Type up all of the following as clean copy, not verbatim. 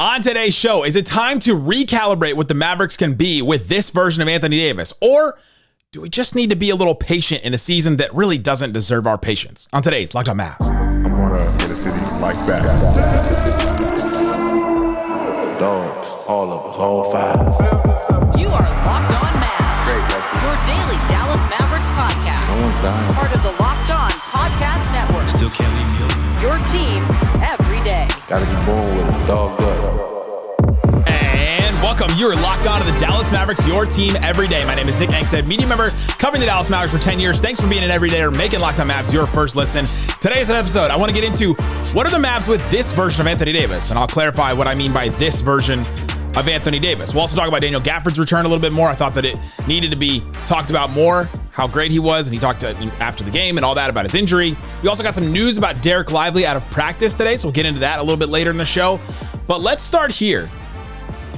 On today's show, is it time to recalibrate what the Mavericks can be with this version of Anthony Davis? Or do we just need to be a little patient in a season that really doesn't deserve our patience? On today's Locked On Mavs. I'm gonna get a city like that. Dogs, all of us, all five. You are Locked On Mavs, Great, Wesley. your daily Dallas Mavericks podcast. No one's dying. Part of the Locked On Podcast Network. Still can't leave me alone. Your team every day. Gotta be born with a dog blood. And welcome. You're locked on to the Dallas Mavericks, your team every day. My name is Nick Angstadt, media member covering the Dallas Mavericks for 10 years. Thanks for being an everydayer, making Locked On Mavs your first listen. Today's episode, I want to get into what are the Mavs with this version of Anthony Davis, and I'll clarify what I mean by this version of Anthony Davis. We'll also talk about Daniel Gafford's return a little bit more. I thought that it needed to be talked about more, how great he was, and he talked after the game and all that about his injury. We also got some news about Dereck Lively out of practice today, so we'll get into that a little bit later in the show. But let's start here.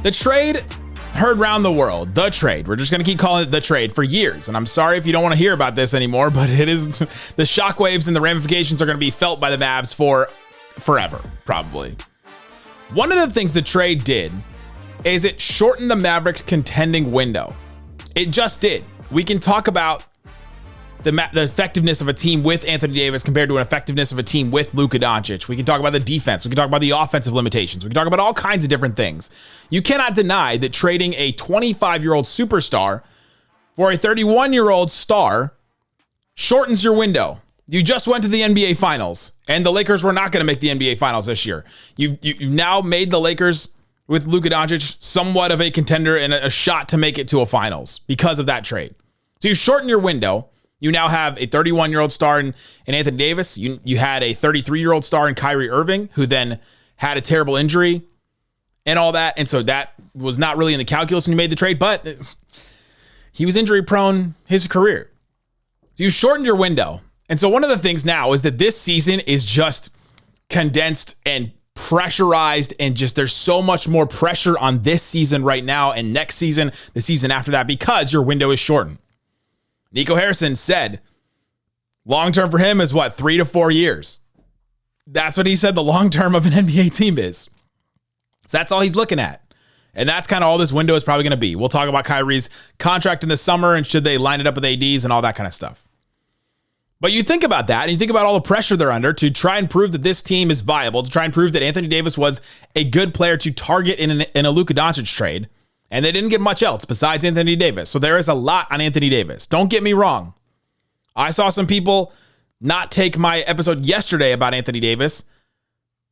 The trade heard around the world. The trade. We're just going to keep calling it the trade for years. And I'm sorry if you don't want to hear about this anymore, but it is the shockwaves and the ramifications are going to be felt by the Mavs for forever, probably. One of the things the trade did is it shortened the Mavericks contending window. It just did. We can talk about the effectiveness of a team with Anthony Davis compared to an effectiveness of a team with Luka Doncic. We can talk about the defense. We can talk about the offensive limitations. We can talk about all kinds of different things. You cannot deny that trading a 25-year-old superstar for a 31-year-old star shortens your window. You just went to the NBA Finals, and the Lakers were not going to make the NBA Finals this year. You've now made the Lakers with Luka Doncic somewhat of a contender and a shot to make it to a finals because of that trade. So you shorten your window. You now have a 31-year-old star in Anthony Davis. You had a 33-year-old star in Kyrie Irving, who then had a terrible injury and all that. And so that was not really in the calculus when you made the trade, but he was injury prone his career. So you shortened your window. And so one of the things now is that this season is just condensed and pressurized, and just there's so much more pressure on this season right now and next season, the season after that, because your window is shortened. Nico Harrison said long term for him is 3 to 4 years. That's what he said the long term of an NBA team is. So that's all he's looking at. And that's kind of all this window is probably going to be. We'll talk about Kyrie's contract in the summer and should they line it up with ADs and all that kind of stuff. But you think about that, and you think about all the pressure they're under to try and prove that this team is viable, to try and prove that Anthony Davis was a good player to target in a Luka Doncic trade, and they didn't get much else besides Anthony Davis. So there is a lot on Anthony Davis. Don't get me wrong. I saw some people not take my episode yesterday about Anthony Davis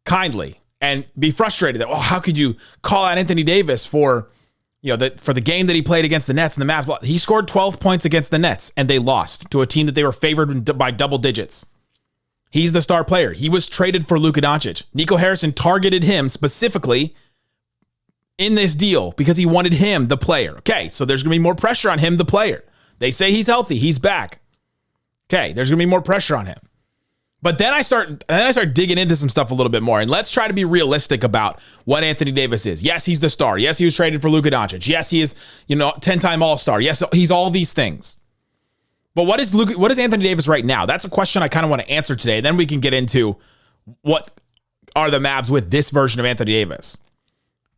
kindly and be frustrated that, how could you call out Anthony Davis for the game that he played against the Nets and the Mavs? He scored 12 points against the Nets, and they lost to a team that they were favored by double digits. He's the star player. He was traded for Luka Doncic. Nico Harrison targeted him specifically in this deal because he wanted him, the player. Okay, so there's going to be more pressure on him, the player. They say he's healthy. He's back. Okay, there's going to be more pressure on him. But then I start digging into some stuff a little bit more, and let's try to be realistic about what Anthony Davis is. Yes, he's the star. Yes, he was traded for Luka Doncic. Yes, he is, 10-time All-Star. Yes, he's all these things. But what is Anthony Davis right now? That's a question I kind of want to answer today. Then we can get into what are the Mavs with this version of Anthony Davis.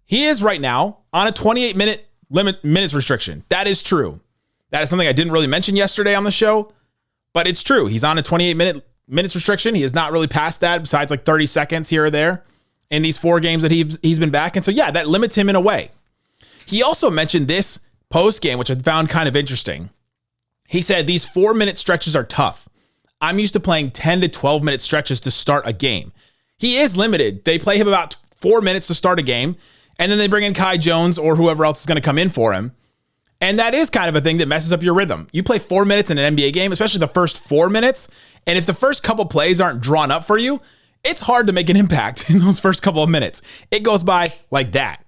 He is right now on a 28-minute minutes restriction. That is true. That is something I didn't really mention yesterday on the show, but it's true. He's on a 28-minutes restriction. He has not really passed that besides 30 seconds here or there in these 4 games that he's been back. And so, yeah, that limits him in a way. He also mentioned this post game, which I found kind of interesting. He said, these 4-minute stretches are tough. I'm used to playing 10 to 12-minute stretches to start a game. He is limited. They play him about 4 minutes to start a game, and then they bring in Kai Jones or whoever else is going to come in for him. And that is kind of a thing that messes up your rhythm. You play 4 minutes in an NBA game, especially the first 4 minutes, and if the first couple plays aren't drawn up for you, it's hard to make an impact in those first couple of minutes. It goes by like that.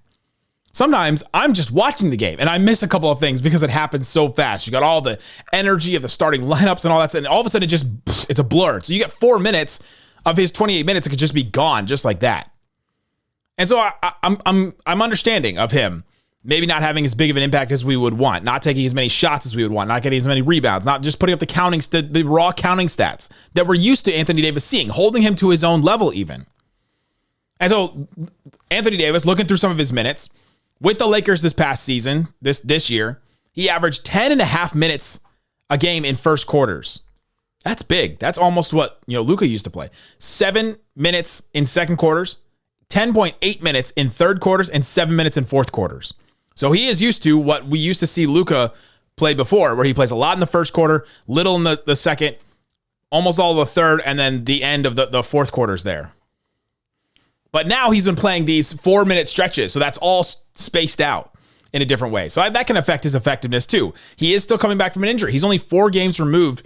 Sometimes I'm just watching the game and I miss a couple of things because it happens so fast. You got all the energy of the starting lineups and all that, and all of a sudden it's a blur. So you get 4 minutes of his 28 minutes, it could just be gone just like that. And so I'm understanding of him maybe not having as big of an impact as we would want, not taking as many shots as we would want, not getting as many rebounds, not just putting up the raw counting stats that we're used to Anthony Davis seeing, holding him to his own level even. And so Anthony Davis, looking through some of his minutes with the Lakers this past season, this year, he averaged 10 and a half minutes a game in first quarters. That's big. That's almost what, Luka used to play. 7 minutes in second quarters, 10.8 minutes in third quarters, and 7 minutes in fourth quarters. So he is used to what we used to see Luka play before, where he plays a lot in the first quarter, little in the second, almost all the third, and then the end of the fourth quarters there. But now he's been playing these 4-minute stretches, so that's all spaced out in a different way. So that can affect his effectiveness too. He is still coming back from an injury. He's only 4 games removed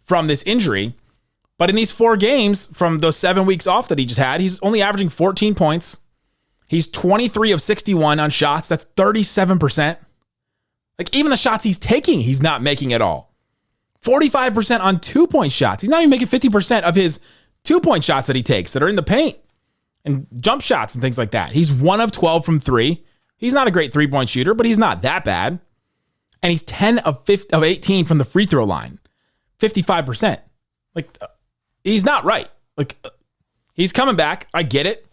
from this injury, but in these 4 games from those 7 weeks off that he just had, he's only averaging 14 points. He's 23 of 61 on shots. That's 37%. Like, even the shots he's taking, he's not making at all. 45% on 2-point shots. He's not even making 50% of his 2-point shots that he takes that are in the paint and jump shots and things like that. He's 1 of 12 from 3. He's not a great 3-point shooter, but he's not that bad. And he's 10 of 18 from the free throw line. 55%. Like, he's not right. Like, he's coming back. I get it.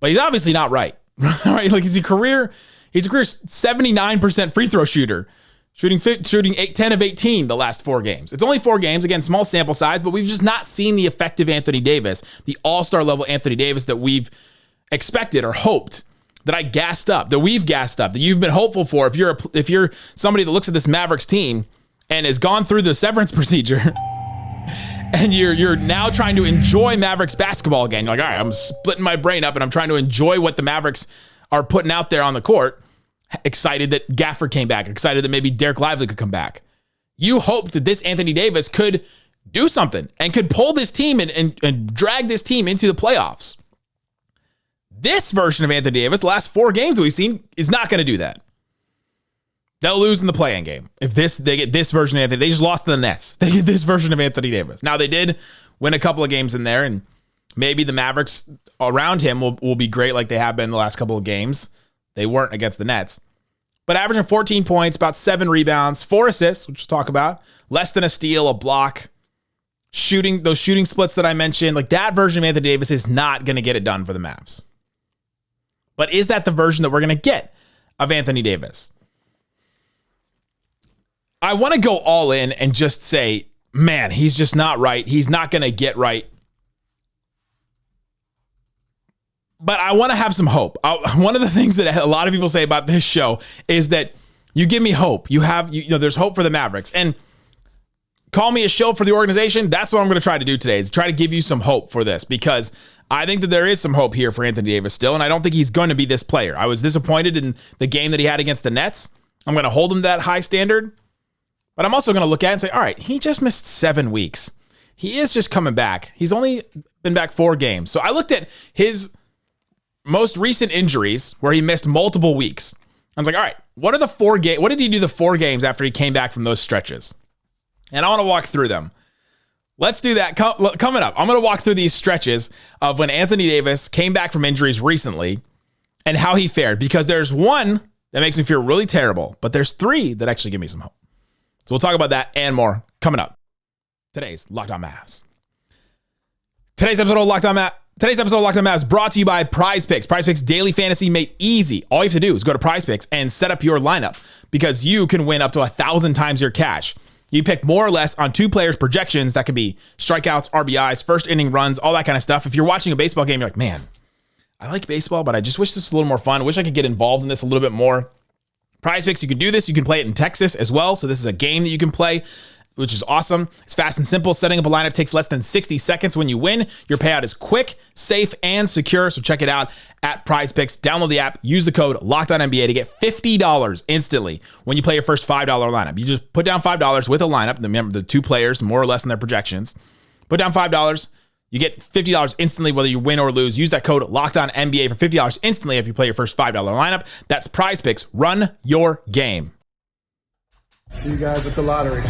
But he's obviously not right. Right? Like, he's a career 79% free throw shooter. Shooting 10 of 18 the last 4 games. It's only 4 games, again, small sample size, but we've just not seen the effective Anthony Davis, the all-star level Anthony Davis that we've expected or hoped, that I gassed up, that we've gassed up, that you've been hopeful for. If you're somebody that looks at this Mavericks team and has gone through the severance procedure and you're now trying to enjoy Mavericks basketball again, you're like, all right, I'm splitting my brain up and I'm trying to enjoy what the Mavericks are putting out there on the court. Excited that Gafford came back. Excited that maybe Dereck Lively could come back. You hoped that this Anthony Davis could do something and could pull this team and drag this team into the playoffs. This version of Anthony Davis, the last 4 games that we've seen, is not going to do that. They'll lose in the play-in game. If they get this version of Anthony, they just lost to the Nets. They get this version of Anthony Davis. Now, they did win a couple of games in there, and maybe the Mavericks around him will be great like they have been the last couple of games. They weren't against the Nets. But averaging 14 points, about 7 rebounds, 4 assists, which we'll talk about, less than a steal, a block, those shooting splits that I mentioned. Like, that version of Anthony Davis is not going to get it done for the Mavs. But is that the version that we're going to get of Anthony Davis? I want to go all in and just say, man, he's just not right. He's not going to get right. But I want to have some hope. One of the things that a lot of people say about this show is that you give me hope. There's hope for the Mavericks. And call me a shill for the organization. That's what I'm going to try to do today, is try to give you some hope for this, because I think that there is some hope here for Anthony Davis still, and I don't think he's going to be this player. I was disappointed in the game that he had against the Nets. I'm going to hold him to that high standard. But I'm also going to look at it and say, all right, he just missed 7 weeks. He is just coming back. He's only been back 4 games. So I looked at his most recent injuries where he missed multiple weeks. I was like, all right, what did he do the 4 games after he came back from those stretches? And I want to walk through them. Let's do that coming up. I'm going to walk through these stretches of when Anthony Davis came back from injuries recently and how he fared, because there's one that makes me feel really terrible, but there's 3 that actually give me some hope. So we'll talk about that and more coming up. Today's Locked On Mavs. Today's episode of Locked On Mavs brought to you by Prize Picks. Prize Picks daily fantasy made easy. All you have to do is go to Prize Picks and set up your lineup, because you can win up to 1,000 times your cash. You pick more or less on 2 players' projections. That could be strikeouts, RBIs, first inning runs, all that kind of stuff. If you're watching a baseball game, you're like, man, I like baseball, but I just wish this was a little more fun. I wish I could get involved in this a little bit more. Prize Picks, you can do this. You can play it in Texas as well. So this is a game that you can play, which is awesome. It's fast and simple. Setting up a lineup takes less than 60 seconds. When you win, your payout is quick, safe, and secure. So check it out at Prize Picks. Download the app. Use the code LOCKEDONNBA to get $50 instantly when you play your first $5 lineup. You just put down $5 with a lineup. Remember, the 2 players, more or less in their projections. Put down $5. You get $50 instantly whether you win or lose. Use that code LOCKEDONNBA for $50 instantly if you play your first $5 lineup. That's Prize Picks. Run your game. See you guys at the lottery.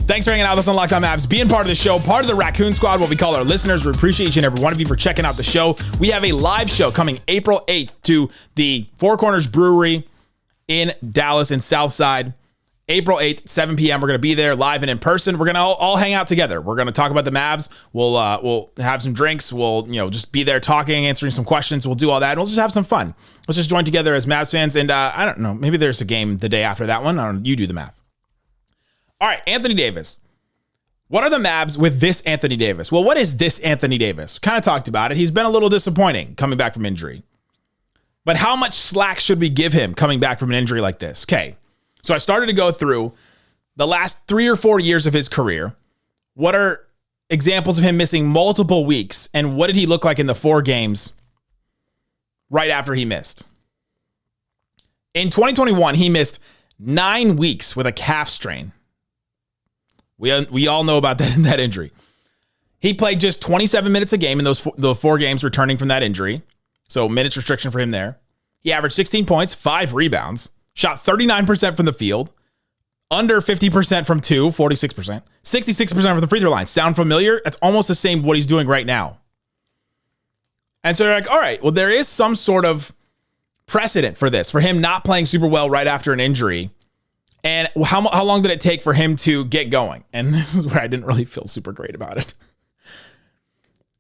Thanks for hanging out with us on Locked On Mavs, being part of the show, part of the Raccoon Squad, what we call our listeners. We appreciate each and every one of you for checking out the show. We have a live show coming April 8th to the Four Corners Brewery in Dallas in Southside. April 8th, 7 p.m. We're going to be there live and in person. We're going to all hang out together. We're going to talk about the Mavs. We'll have some drinks. We'll, just be there talking, answering some questions. We'll do all that. And we'll just have some fun. Let's just join together as Mavs fans. And I don't know, maybe there's a game the day after that one. I don't know. You do the math. All right, Anthony Davis. What are the Mavs with this Anthony Davis? Well, what is this Anthony Davis? Kind of talked about it. He's been a little disappointing coming back from injury. But how much slack should we give him coming back from an injury like this? Okay. So I started to go through the last 3 or 4 years of his career. What are examples of him missing multiple weeks? And what did he look like in the 4 games right after he missed? In 2021, he missed 9 weeks with a calf strain. We all know about that injury. He played just 27 minutes a game in the 4 games returning from that injury. So minutes restriction for him there. He averaged 16 points, 5 rebounds. Shot 39% from the field, under 50% from 2, 46%, 66% from the free throw line. Sound familiar? That's almost the same what he's doing right now. And so you're like, all right, well, there is some sort of precedent for this, for him not playing super well right after an injury. And how long did it take for him to get going? And this is where I didn't really feel super great about it.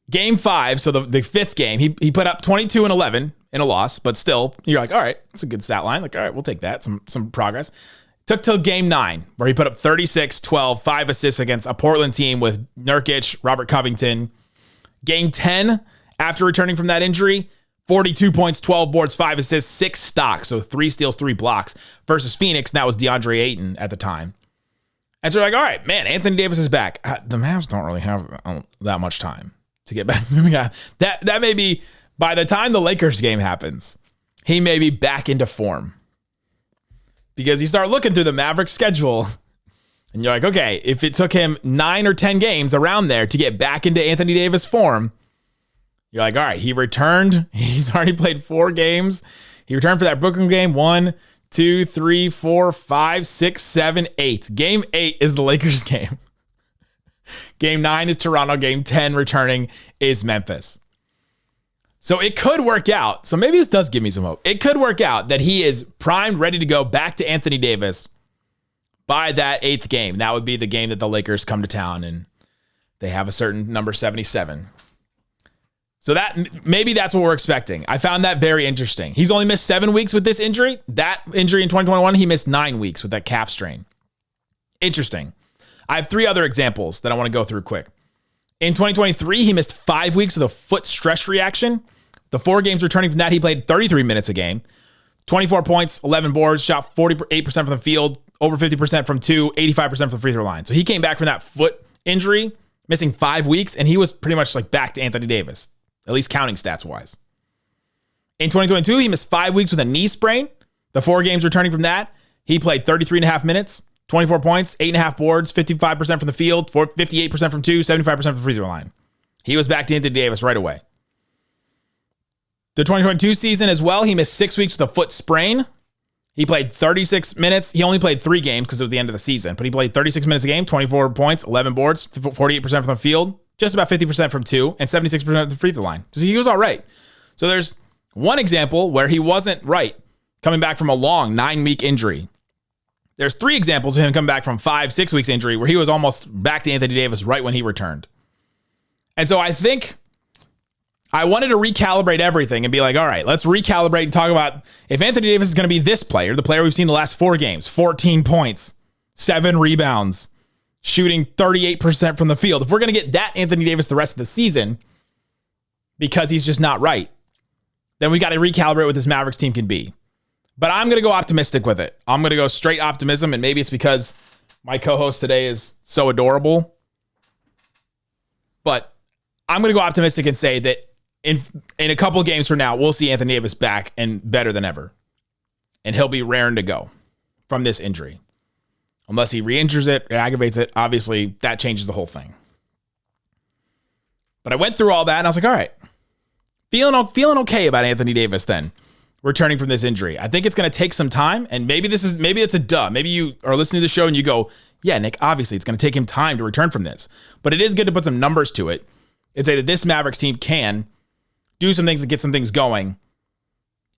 Game 5, so the 5th game, he put up 22 and 11 in a loss, but still, you're like, all right, it's a good stat line. Like, all right, we'll take that. Some progress. Took till game 9, where he put up 36, 12, 5 assists against a Portland team with Nurkic, Robert Covington. Game 10, after returning from that injury, 42 points, 12 boards, 5 assists, 6 stocks. So 3 steals, 3 blocks versus Phoenix. And that was DeAndre Ayton at the time. And so you're like, all right, man, Anthony Davis is back. The Mavs don't really have that much time to get back. That may be by the time the Lakers game happens, he may be back into form. Because you start looking through the Mavericks schedule and you're like, okay, if it took him 9 or 10 games around there to get back into Anthony Davis form, you're like, all right, he returned. He's already played 4 games. He returned for that Brooklyn game. 1, 2, 3, 4, 5, 6, 7, 8. Game 8 is the Lakers game. Game 9 is Toronto. Game 10 returning is Memphis. So it could work out. So maybe this does give me some hope. It could work out that he is primed, ready to go back to Anthony Davis by that 8th game. That would be the game that the Lakers come to town and they have a certain number 77. So that maybe that's what we're expecting. I found that very interesting. He's only missed 7 weeks with this injury. That injury in 2021, he missed 9 weeks with that calf strain. Interesting. I have 3 other examples that I want to go through quick. In 2023, he missed 5 weeks with a foot stress reaction. The 4 games returning from that, he played 33 minutes a game. 24 points, 11 boards, shot 48% from the field, over 50% from 2, 85% from the free throw line. So he came back from that foot injury, missing 5 weeks, and he was pretty much like back to Anthony Davis, at least counting stats wise. In 2022, he missed 5 weeks with a knee sprain. The 4 games returning from that, he played 33 and a half minutes. 24 points, 8.5 boards, 55% from the field, 58% from 2, 75% from the free throw line. He was back to Anthony Davis right away. The 2022 season as well, he missed 6 weeks with a foot sprain. He played 36 minutes. He only played 3 games because it was the end of the season, but he played 36 minutes a game, 24 points, 11 boards, 48% from the field, just about 50% from 2, and 76% from the free throw line. So he was all right. So there's one example where he wasn't right coming back from a long 9-week injury. There's 3 examples of him coming back from 5-6 weeks injury where he was almost back to Anthony Davis right when he returned. And so I think I wanted to recalibrate everything and be like, all right, let's recalibrate and talk about if Anthony Davis is going to be this player, the player we've seen the last 4 games, 14 points, 7 rebounds, shooting 38% from the field. If we're going to get that Anthony Davis the rest of the season because he's just not right, then we got to recalibrate what this Mavericks team can be. But I'm going to go optimistic with it. I'm going to go straight optimism, and maybe it's because my co-host today is so adorable. But I'm going to go optimistic and say that in a couple of games from now, we'll see Anthony Davis back and better than ever. And he'll be raring to go from this injury. Unless he re-injures it or aggravates it, obviously that changes the whole thing. But I went through all that, and I was like, all right, feeling okay about Anthony Davis then. Returning from this injury. I think it's going to take some time, and maybe it's a duh. Maybe you are listening to the show and you go, yeah, Nick, obviously it's going to take him time to return from this. But it is good to put some numbers to it and say that this Mavericks team can do some things and get some things going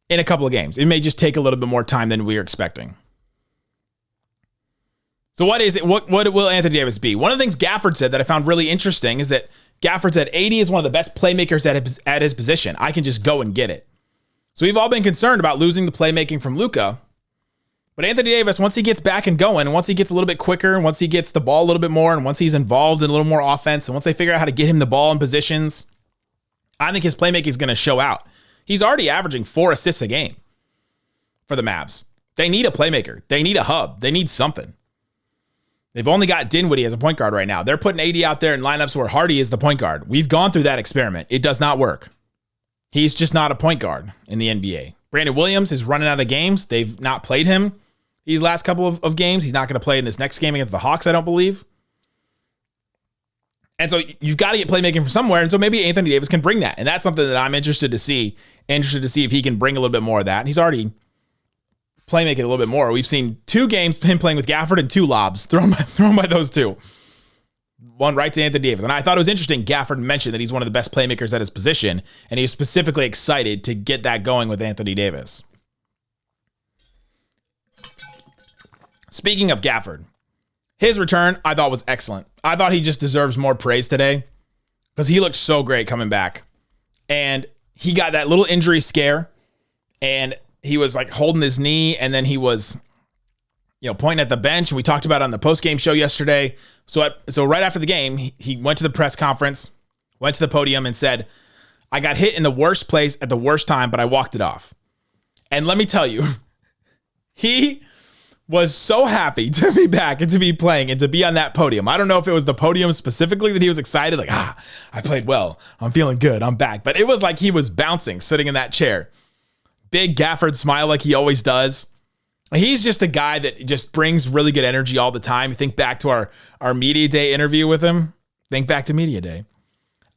in a couple of games. It may just take a little bit more time than we are expecting. So what is it? What will Anthony Davis be? One of the things Gafford said that I found really interesting is that Gafford said AD is one of the best playmakers at his position. I can just go and get it. So we've all been concerned about losing the playmaking from Luka. But Anthony Davis, once he gets back and going, and once he gets a little bit quicker, and once he gets the ball a little bit more, and once he's involved in a little more offense, and once they figure out how to get him the ball in positions, I think his playmaking is going to show out. He's already averaging 4 assists a game for the Mavs. They need a playmaker. They need a hub. They need something. They've only got Dinwiddie as a point guard right now. They're putting AD out there in lineups where Hardy is the point guard. We've gone through that experiment. It does not work. He's just not a point guard in the NBA. Brandon Williams is running out of games. They've not played him these last couple of games. He's not going to play in this next game against the Hawks, I don't believe. And so you've got to get playmaking from somewhere. And so maybe Anthony Davis can bring that. And that's something that I'm interested to see. Interested to see if he can bring a little bit more of that. And he's already playmaking a little bit more. We've seen 2 games him playing with Gafford and 2 lobs thrown by those 2. One right to Anthony Davis. And I thought it was interesting. Gafford mentioned that he's one of the best playmakers at his position. And he was specifically excited to get that going with Anthony Davis. Speaking of Gafford, his return I thought was excellent. I thought he just deserves more praise today because he looked so great coming back. And he got that little injury scare and he was like holding his knee, and then he was, pointing at the bench. And we talked about it on the post-game show yesterday. So right after the game, he went to the press conference, went to the podium and said, I got hit in the worst place at the worst time, but I walked it off. And let me tell you, he was so happy to be back and to be playing and to be on that podium. I don't know if it was the podium specifically that he was excited, like, I played well. I'm feeling good. I'm back. But it was like he was bouncing, sitting in that chair. Big Gafford smile like he always does. He's just a guy that just brings really good energy all the time. Think back to our Media Day interview with him. Think back to Media Day.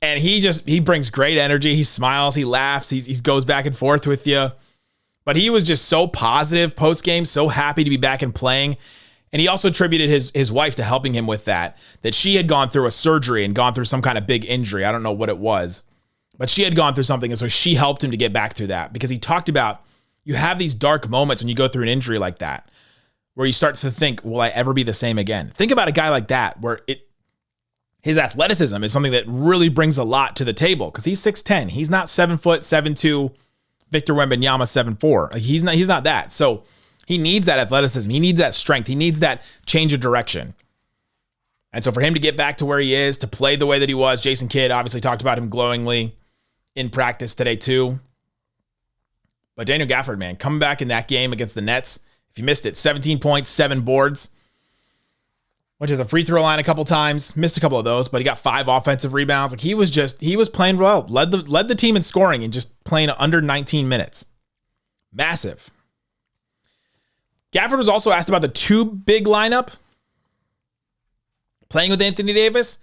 And he brings great energy. He smiles, he laughs, he goes back and forth with you. But he was just so positive post-game, so happy to be back and playing. And he also attributed his wife to helping him with that she had gone through a surgery and gone through some kind of big injury. I don't know what it was. But she had gone through something, and so she helped him to get back through that. Because he talked about, you have these dark moments when you go through an injury like that, where you start to think, will I ever be the same again? Think about a guy like that, where his athleticism is something that really brings a lot to the table. Because he's 6'10". He's not 7 foot, 7'2", Victor Wembanyama 7'4". Like he's not that. So he needs that athleticism. He needs that strength. He needs that change of direction. And so for him to get back to where he is, to play the way that he was, Jason Kidd obviously talked about him glowingly in practice today too. But Daniel Gafford, man, coming back in that game against the Nets, if you missed it, 17 points, 7 boards. Went to the free throw line a couple times, missed a couple of those, but he got 5 offensive rebounds. Like he was playing well, led the team in scoring and just playing under 19 minutes. Massive. Gafford was also asked about the 2 big lineup playing with Anthony Davis.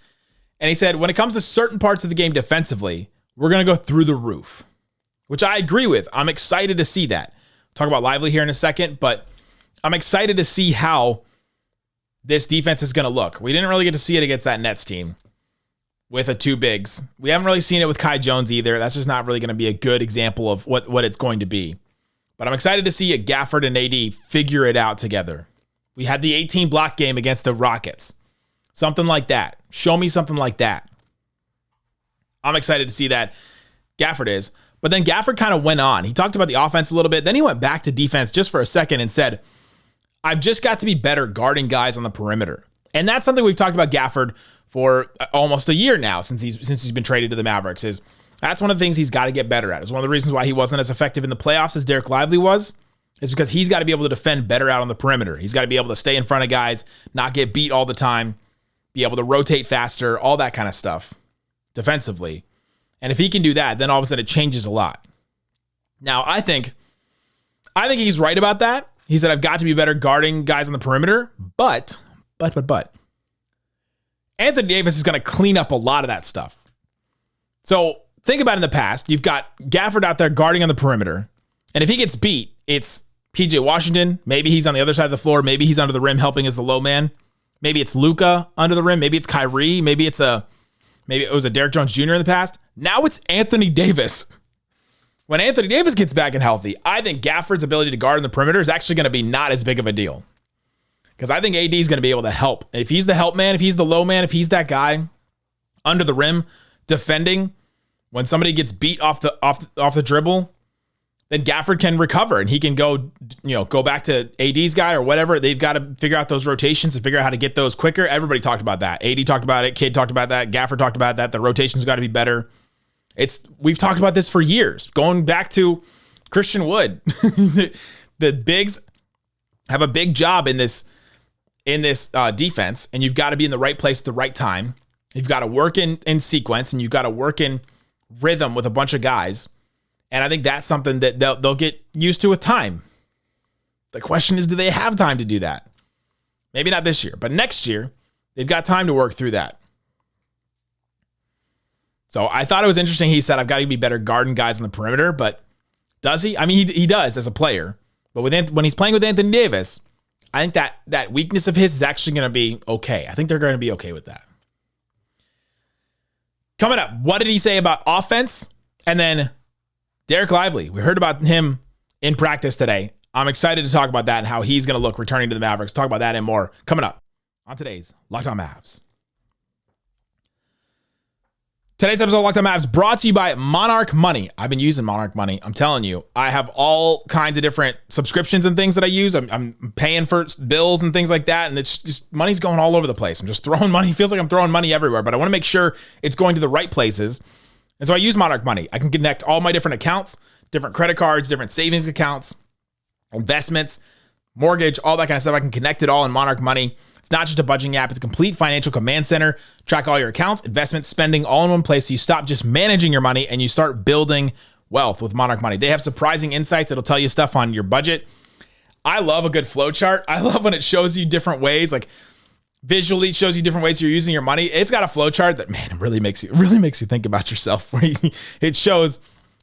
And he said, when it comes to certain parts of the game defensively, we're going to go through the roof, which I agree with. I'm excited to see that. Talk about Lively here in a second, but I'm excited to see how this defense is going to look. We didn't really get to see it against that Nets team with a 2 bigs. We haven't really seen it with Kai Jones either. That's just not really going to be a good example of what it's going to be. But I'm excited to see Gafford and AD figure it out together. We had the 18 block game against the Rockets. Something like that. Show me something like that. I'm excited to see that. Gafford is. But then Gafford kind of went on. He talked about the offense a little bit. Then he went back to defense just for a second and said, I've just got to be better guarding guys on the perimeter. And that's something we've talked about Gafford for almost a year now since he's been traded to the Mavericks. That's one of the things he's got to get better at. It's one of the reasons why he wasn't as effective in the playoffs as Dereck Lively was, is because he's got to be able to defend better out on the perimeter. He's got to be able to stay in front of guys, not get beat all the time, be able to rotate faster, all that kind of stuff defensively. And if he can do that, then all of a sudden it changes a lot. Now, I think he's right about that. He said, I've got to be better guarding guys on the perimeter, but Anthony Davis is going to clean up a lot of that stuff. So think about in the past, you've got Gafford out there guarding on the perimeter, and if he gets beat, it's PJ Washington. Maybe he's on the other side of the floor. Maybe he's under the rim helping as the low man. Maybe it's Luka under the rim. Maybe it's Kyrie. Maybe it was a Derrick Jones Jr. in the past. Now it's Anthony Davis. When Anthony Davis gets back and healthy, I think Gafford's ability to guard in the perimeter is actually going to be not as big of a deal. because I think AD is going to be able to help. If he's the help man, if he's the low man, if he's that guy under the rim defending, when somebody gets beat off the dribble, then Gafford can recover and he can go back to AD's guy or whatever. They've got to figure out those rotations and figure out how to get those quicker. Everybody talked about that. AD talked about it. Kidd talked about that. Gafford talked about that. The rotations got to be better. We've talked about this for years, going back to Christian Wood. The bigs have a big job in this defense, and you've got to be in the right place at the right time. You've got to work in sequence, and you've got to work in rhythm with a bunch of guys. And I think that's something that they'll get used to with time. The question is, do they have time to do that? Maybe not this year, but next year, they've got time to work through that. So I thought it was interesting. He said, I've got to be better guarding guys on the perimeter, but does he? I mean, he does as a player. But when he's playing with Anthony Davis, I think that weakness of his is actually going to be okay. I think they're going to be okay with that. Coming up, what did he say about offense? And then Dereck Lively. We heard about him in practice today. I'm excited to talk about that and how he's going to look returning to the Mavericks. Talk about that and more coming up on today's Locked On Mavs. Today's episode of Locked On Mavs brought to you by Monarch Money. I've been using Monarch Money. I'm telling you, I have all kinds of different subscriptions and things that I use. I'm paying for bills and things like that, and it's just money's going all over the place. I'm just throwing money. It feels like I'm throwing money everywhere, but I want to make sure it's going to the right places. And so I use Monarch Money. I can connect all my different accounts, different credit cards, different savings accounts, investments, mortgage, all that kind of stuff. I can connect it all in Monarch Money. It's not just a budgeting app. It's a complete financial command center. Track all your accounts, investments, spending all in one place. So you stop just managing your money and you start building wealth with Monarch Money. They have surprising insights. It'll tell you stuff on your budget. I love a good flow chart. I love when it shows you different ways, like visually shows you different ways you're using your money. It's got a flow chart that, man, it really makes you think about yourself. It shows,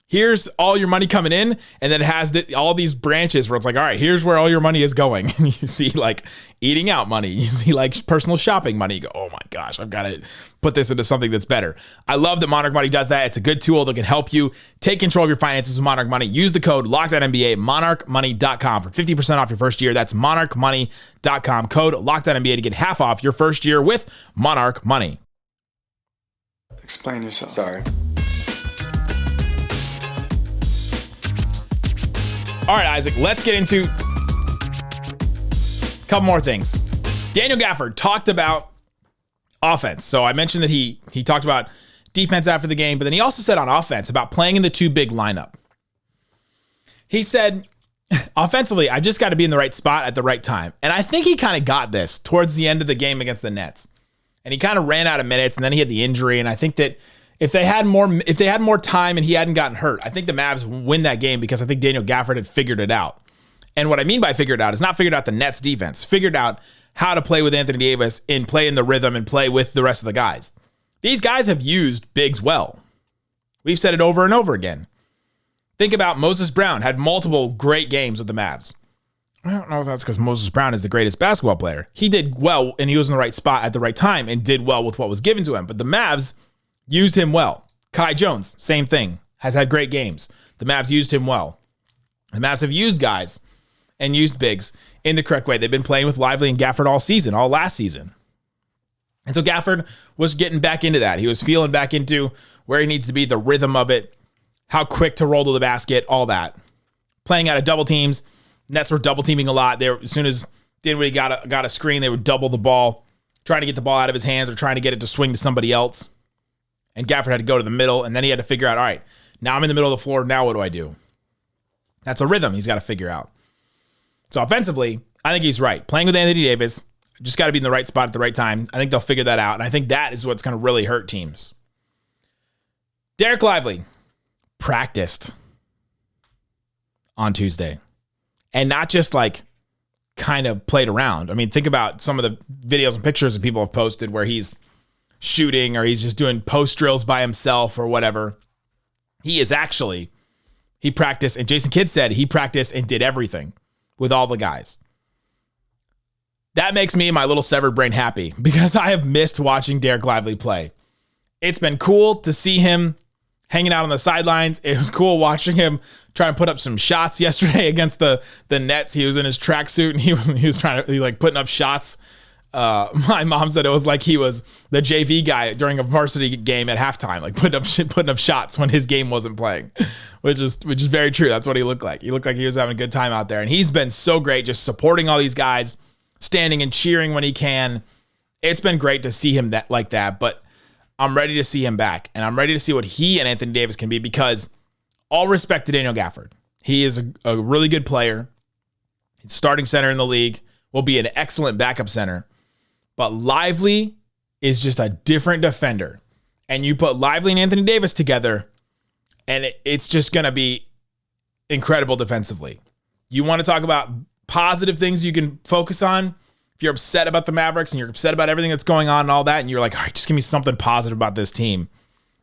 here's all your money coming in, and then it has all these branches where it's like, all right, here's where all your money is going. And you see like eating out money. You see like personal shopping money. You go, oh my gosh, I've got to put this into something that's better. I love that Monarch Money does that. It's a good tool that can help you take control of your finances with Monarch Money. Use the code LOCKEDONNBA, monarchmoney.com for 50% off your first year. That's monarchmoney.com, code LOCKEDONNBA to get half off your first year with Monarch Money. Explain yourself. Sorry. All right, Isaac, let's get into a couple more things. Daniel Gafford talked about offense. So I mentioned that he talked about defense after the game, but then he also said on offense about playing in the two big lineup. He said, offensively, I just got to be in the right spot at the right time. And I think he kind of got this towards the end of the game against the Nets. And he kind of ran out of minutes, and then he had the injury. And I think that if they had more time and he hadn't gotten hurt, I think the Mavs win that game because I think Daniel Gafford had figured it out. And what I mean by figured out is not figured out the Nets defense, figured out how to play with Anthony Davis and play in the rhythm and play with the rest of the guys. These guys have used bigs well. We've said it over and over again. Think about Moses Brown had multiple great games with the Mavs. I don't know if that's because Moses Brown is the greatest basketball player. He did well and he was in the right spot at the right time and did well with what was given to him. But the Mavs used him well. Kai Jones, same thing, has had great games. The Mavs used him well. The Mavs have used guys and used bigs in the correct way. They've been playing with Lively and Gafford all last season. And so Gafford was getting back into that. He was feeling back into where he needs to be, the rhythm of it, how quick to roll to the basket, all that. Playing out of double teams. Nets were double teaming a lot. As soon as Dinwiddie got a screen, they would double the ball, trying to get the ball out of his hands or trying to get it to swing to somebody else. And Gafford had to go to the middle, and then he had to figure out, all right, now I'm in the middle of the floor. Now what do I do? That's a rhythm he's got to figure out. So offensively, I think he's right. Playing with Anthony Davis, just got to be in the right spot at the right time. I think they'll figure that out, and I think that is what's going to really hurt teams. Dereck Lively practiced on Tuesday, and not just like kind of played around. I mean, think about some of the videos and pictures that people have posted where he's shooting or he's just doing post drills by himself or whatever. He practiced, and Jason Kidd said he practiced and did everything with all the guys. That makes me and my little severed brain happy because I have missed watching Dereck Lively play. It's been cool to see him hanging out on the sidelines. It was cool watching him try and put up some shots yesterday against the Nets. He was in his tracksuit and he was trying to like putting up shots. My mom said it was like he was the JV guy during a varsity game at halftime, like putting up shots when his game wasn't playing, which is very true. That's what he looked like. He looked like he was having a good time out there, and he's been so great, just supporting all these guys, standing and cheering when he can. It's been great to see him like that, but I'm ready to see him back, and I'm ready to see what he and Anthony Davis can be, because all respect to Daniel Gafford. He is a really good player. He's starting center in the league, will be an excellent backup center. But Lively is just a different defender. And you put Lively and Anthony Davis together, and it's just going to be incredible defensively. You want to talk about positive things you can focus on? If you're upset about the Mavericks and you're upset about everything that's going on and all that, and you're like, all right, just give me something positive about this team.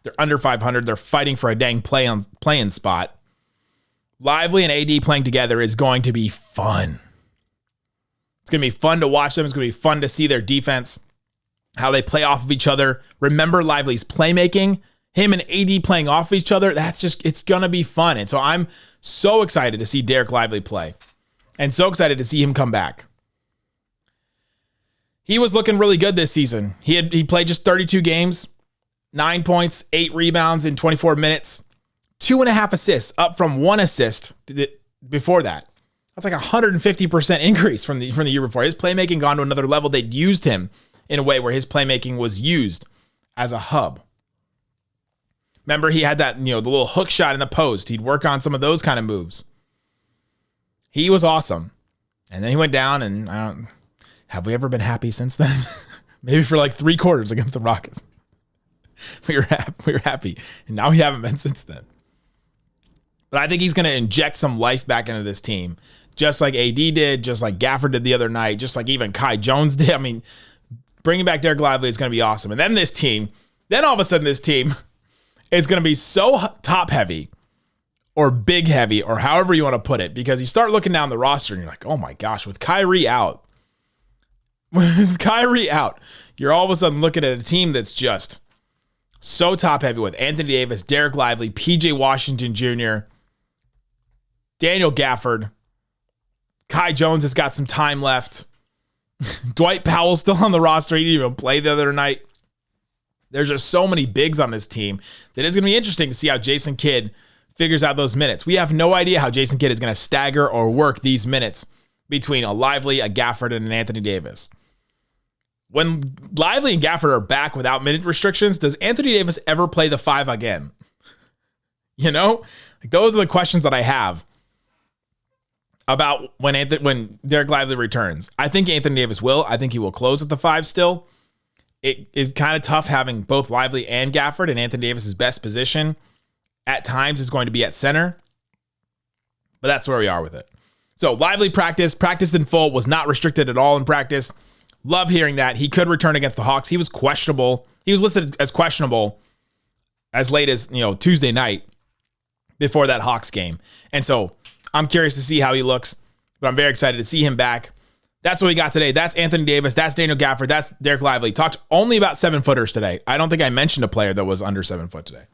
They're under 500. They're fighting for a dang play-in spot. Lively and AD playing together is going to be fun. It's going to be fun to watch them. It's going to be fun to see their defense, how they play off of each other. Remember Lively's playmaking, him and AD playing off of each other. It's going to be fun. And so I'm so excited to see Dereck Lively play, and so excited to see him come back. He was looking really good this season. He played just 32 games, 9 points, 8 rebounds in 24 minutes, 2.5 assists, up from 1 assist before that. That's like a 150% increase from the year before. His playmaking gone to another level. They'd used him in a way where his playmaking was used as a hub. Remember, he had that, the little hook shot in the post. He'd work on some of those kind of moves. He was awesome. And then he went down, and have we ever been happy since then? Maybe for like 3 quarters against the Rockets. We were happy. And now we haven't been since then. But I think he's going to inject some life back into this team, just like AD did, just like Gafford did the other night, just like even Kai Jones did. I mean, bringing back Dereck Lively is going to be awesome. And then all of a sudden this team is going to be so top heavy or big heavy or however you want to put it, because you start looking down the roster and you're like, oh my gosh, with Kyrie out, you're all of a sudden looking at a team that's just so top heavy with Anthony Davis, Dereck Lively, PJ Washington Jr., Daniel Gafford. Kai Jones has got some time left. Dwight Powell's still on the roster. He didn't even play the other night. There's just so many bigs on this team that it's going to be interesting to see how Jason Kidd figures out those minutes. We have no idea how Jason Kidd is going to stagger or work these minutes between a Lively, a Gafford, and an Anthony Davis. When Lively and Gafford are back without minute restrictions, does Anthony Davis ever play the 5 again? Those are the questions that I have about when Dereck Lively returns. I think Anthony Davis will. I think he will close at the 5 still. It is kind of tough having both Lively and Gafford, and Anthony Davis's best position at times is going to be at center. But that's where we are with it. So Lively practiced in full, was not restricted at all in practice. Love hearing that. He could return against the Hawks. He was questionable. He was listed as questionable as late as, Tuesday night before that Hawks game. And so I'm curious to see how he looks, but I'm very excited to see him back. That's what we got today. That's Anthony Davis. That's Daniel Gafford. That's Dereck Lively. Talked only about 7-footers today. I don't think I mentioned a player that was under 7 foot today.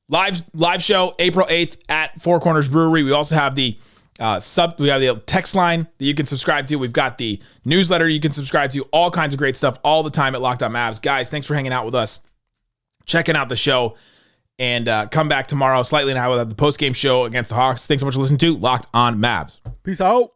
Live show April 8th at Four Corners Brewery. We also have the we have the text line that you can subscribe to. We've got the newsletter you can subscribe to. All kinds of great stuff all the time at Locked On Mavs. Guys, thanks for hanging out with us, checking out the show, and come back tomorrow. Slightly now, we'll have the post-game show against the Hawks. Thanks so much for listening to Locked On Mavs. Peace out.